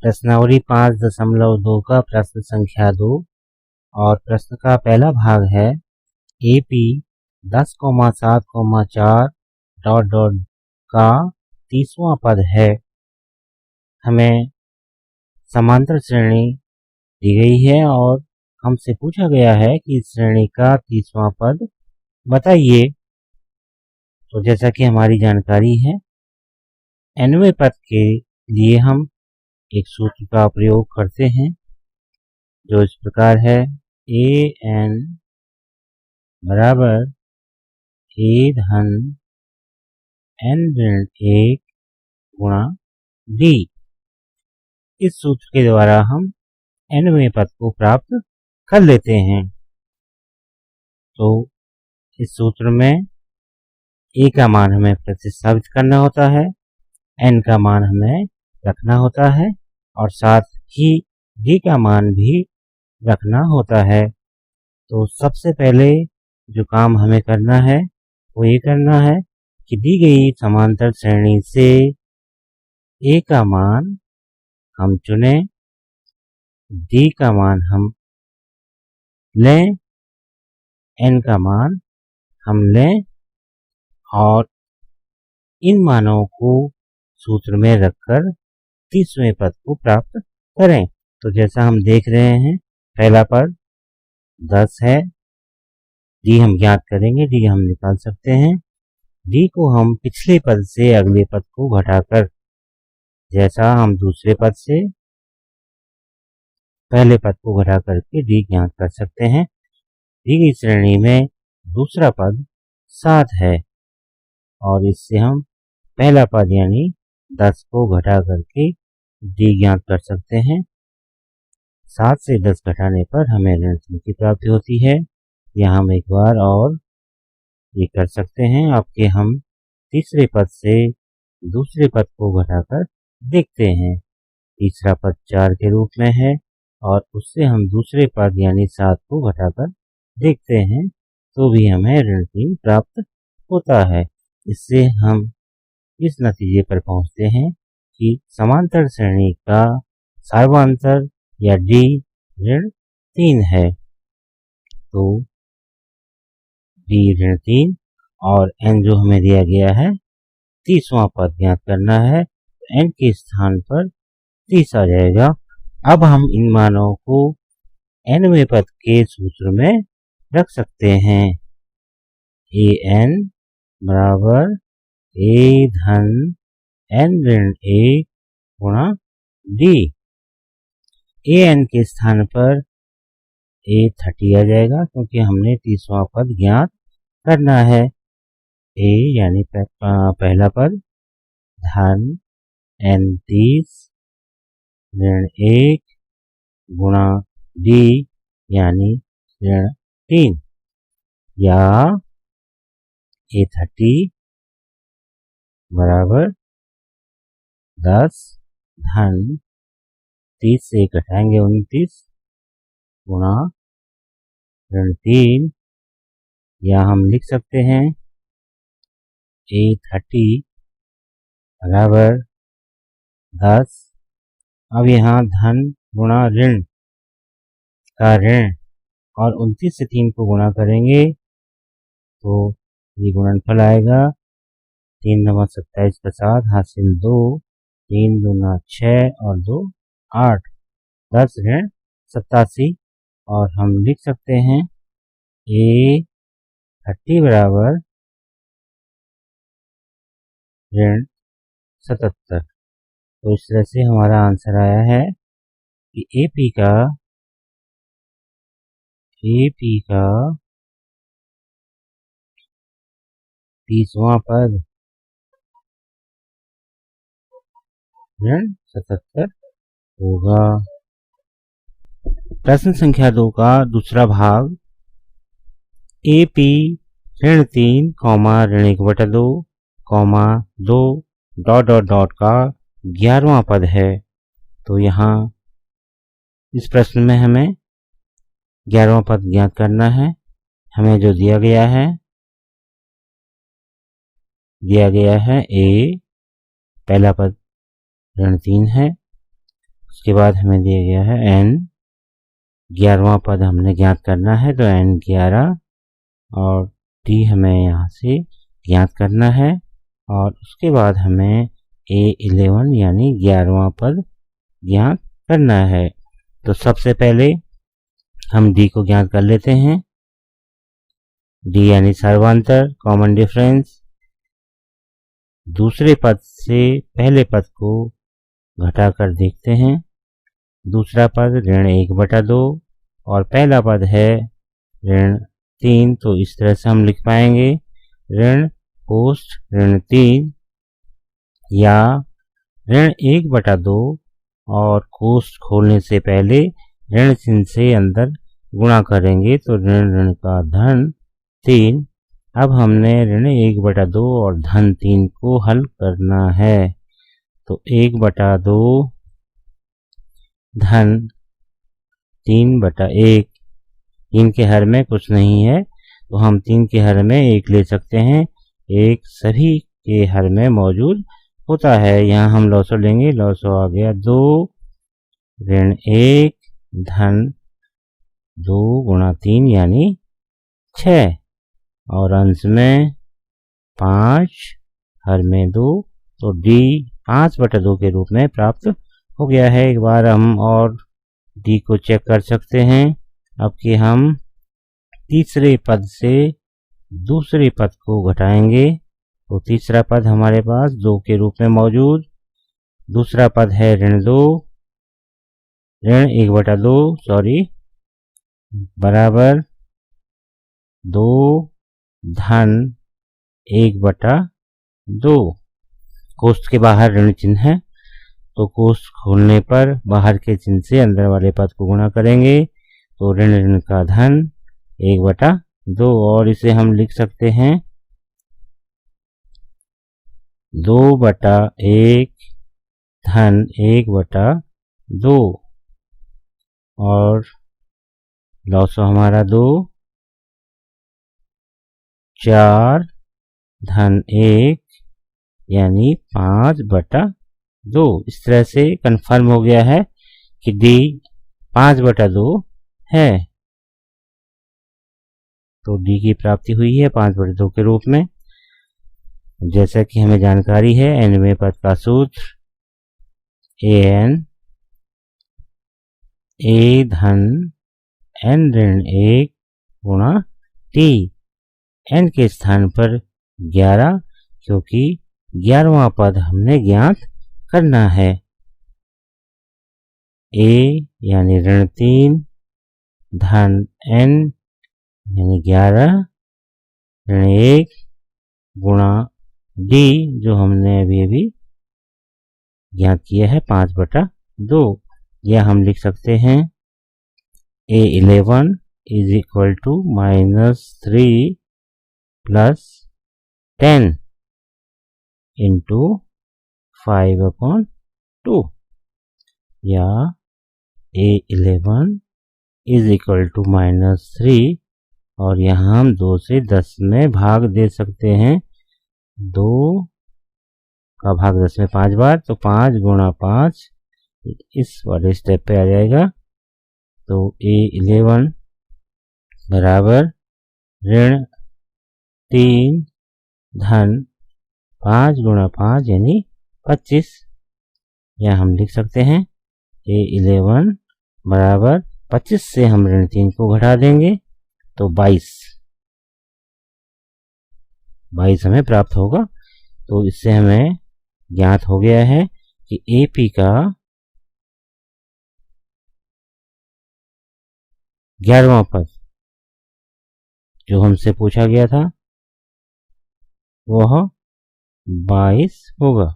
प्रश्नावली 5.2 का प्रश्न संख्या 2 और प्रश्न का पहला भाग है AP 10,7,4 ... का 30वां पद है। हमें समांतर श्रेणी दी गई है और हमसे पूछा गया है कि इस श्रेणी का 30वां पद बताइए। तो जैसा कि हमारी जानकारी है, nवें पद के लिए हम एक सूत्र का प्रयोग करते हैं जो इस प्रकार है an बराबर a धन n ऋण 1 गुणा d। इस सूत्र के द्वारा हम nवें पद को प्राप्त कर लेते हैं। तो इस सूत्र में a का मान हमें प्रतिस्थापित करना होता है, n का मान हमें रखना होता है और साथ ही d का मान भी रखना होता है। तो सबसे पहले जो काम हमें करना है वो ये करना है कि दी गई समांतर श्रेणी से a का मान हम चुनें, d का मान हम लें, n का मान हम लें और इन मानों को सूत्र में रखकर 30वें पद को प्राप्त करें। तो जैसा हम देख रहे हैं, पहला पद 10 है, d हम ज्ञात करेंगे, d हम निकाल सकते हैं। d को हम पिछले पद से अगले पद को घटाकर, जैसा हम दूसरे पद से पहले पद को घटा करके d ज्ञात कर सकते हैं। दी गई श्रेणी में दूसरा पद 7 है और इससे हम पहला पद यानी 10 को घटा करके d ज्ञात कर सकते हैं। 7 से 10 घटाने पर हमें ऋण 3 की प्राप्ति होती है। यह हम एक बार और ये कर सकते हैं। आपके हम तीसरे पद से दूसरे पद को घटाकर देखते हैं। तीसरा पद 4 के रूप में है और उससे हम दूसरे पद यानी 7 को घटाकर देखते हैं तो भी हमें ऋण 3 प्राप्त होता है। इससे हम इस नतीजे पर पहुंचते हैं कि समांतर श्रेणी का सर्वांतर या d ऋण 3 है। तो d ऋण 3 और n जो हमें दिया गया है 30वां पद ज्ञात करना है, तो n के स्थान पर 30 आ जाएगा। अब हम इन मानों को nवें पद के सूत्र में रख सकते हैं। an बराबर a धन n ऋण 1 गुणा d। an के स्थान पर a 30 आ जाएगा क्योंकि हमने 30वां पद ज्ञात करना है। a यानी पहला पद धन n 30 ऋण 1 गुणा d यानी ऋण 3 या a 30 बराबर 10 धन 30 से घटाएंगे 29 गुणा ऋण 3 या हम लिख सकते हैं a 30 बराबर 10। अब यहाँ धन गुणा ऋण का ऋण और 29 से 3 को गुणा करेंगे तो ये गुणनफल आएगा 3 9 27 का 7 हासिल 2, 3 दूना 6 और 2 8, 10 ऋण 87 और हम लिख सकते हैं a 30 बराबर ऋण 77। तो इस तरह से हमारा आंसर आया है कि AP का 30वां पद ऋण 77 होगा। प्रश्न संख्या 2 का दूसरा भाग AP ऋण 3, ऋण 1/2, 2 ... का 11वां पद है। तो यहाँ इस प्रश्न में हमें 11वां पद ज्ञात करना है। हमें जो दिया गया है a, पहला पद ऋण 3 है, उसके बाद हमें दिया गया है n, 11वां पद हमने ज्ञात करना है, तो n 11 और d हमें यहाँ से ज्ञात करना है, और उसके बाद हमें a11 यानी 11वां पद ज्ञात करना है। तो सबसे पहले हम d को ज्ञात कर लेते हैं। d यानी सर्वांतर, कॉमन डिफरेंस। दूसरे पद से पहले पद को घटाकर देखते हैं। दूसरा पद ऋण 1/2 और पहला पद है ऋण 3, तो इस तरह से हम लिख पाएंगे ऋण कोष्ठ ऋण 3 या ऋण 1/2 और कोष्ठ खोलने से पहले ऋण चिन्ह से अंदर गुणा करेंगे तो ऋण ऋण का धन 3। अब हमने ऋण 1/2 और धन 3 को हल करना है, तो 1/2 धन 3/1, 3 के हर में कुछ नहीं है तो हम 3 के हर में 1 ले सकते हैं। 1 सभी के हर में मौजूद होता है। यहाँ हम लौसो लेंगे, लौसो आ गया 2 ऋण 1 धन 2 गुणा 3 यानी 6 और अंश में 5 हर में 2, तो d 5/2 के रूप में प्राप्त हो गया है। एक बार हम और d को चेक कर सकते हैं। अब कि हम तीसरे पद से दूसरे पद को घटाएंगे तो तीसरा पद हमारे पास 2 के रूप में मौजूद, दूसरा पद है ऋण 2 ऋण 1/2 बराबर 2 धन 1/2। कोष्ठ के बाहर ऋण चिन्ह है तो कोष्ठ खोलने पर बाहर के चिन्ह से अंदर वाले पद को गुणा करेंगे तो ऋण ऋण का धन 1/2 और इसे हम लिख सकते हैं 2/1 धन 1/2 और लौसो हमारा 2 4 धन 1 यानी 5/2। इस तरह से कंफर्म हो गया है कि d 5/2 है। तो d की प्राप्ति हुई है 5/2 के रूप में। जैसा कि हमें जानकारी है nवें पद का सूत्र an a धन n ऋण 1 गुणा t, n के स्थान पर 11 क्योंकि 11वां पद हमने ज्ञात करना है। a यानी ऋण 3 धन n यानी 11 ऋण 1 गुणा d जो हमने अभी ज्ञात किया है 5/2। यह हम लिख सकते हैं a11 is equal to -3 plus 10 into 5/2 या a11 इज इक्वल टू -3 और यहाँ हम 2 से 10 में भाग दे सकते हैं। 2 का भाग 10 में 5 बार, तो 5 गुणा 5 इस वाले स्टेप पे आ जाएगा। तो a11 बराबर ऋण 3 धन 5 गुणा 5 यानी 25। यह हम लिख सकते हैं a11 बराबर 25 से हम ऋण 3 को घटा देंगे तो 22 हमें प्राप्त होगा। तो इससे हमें ज्ञात हो गया है कि AP का 11वां पद जो हमसे पूछा गया था वह 22 होगा।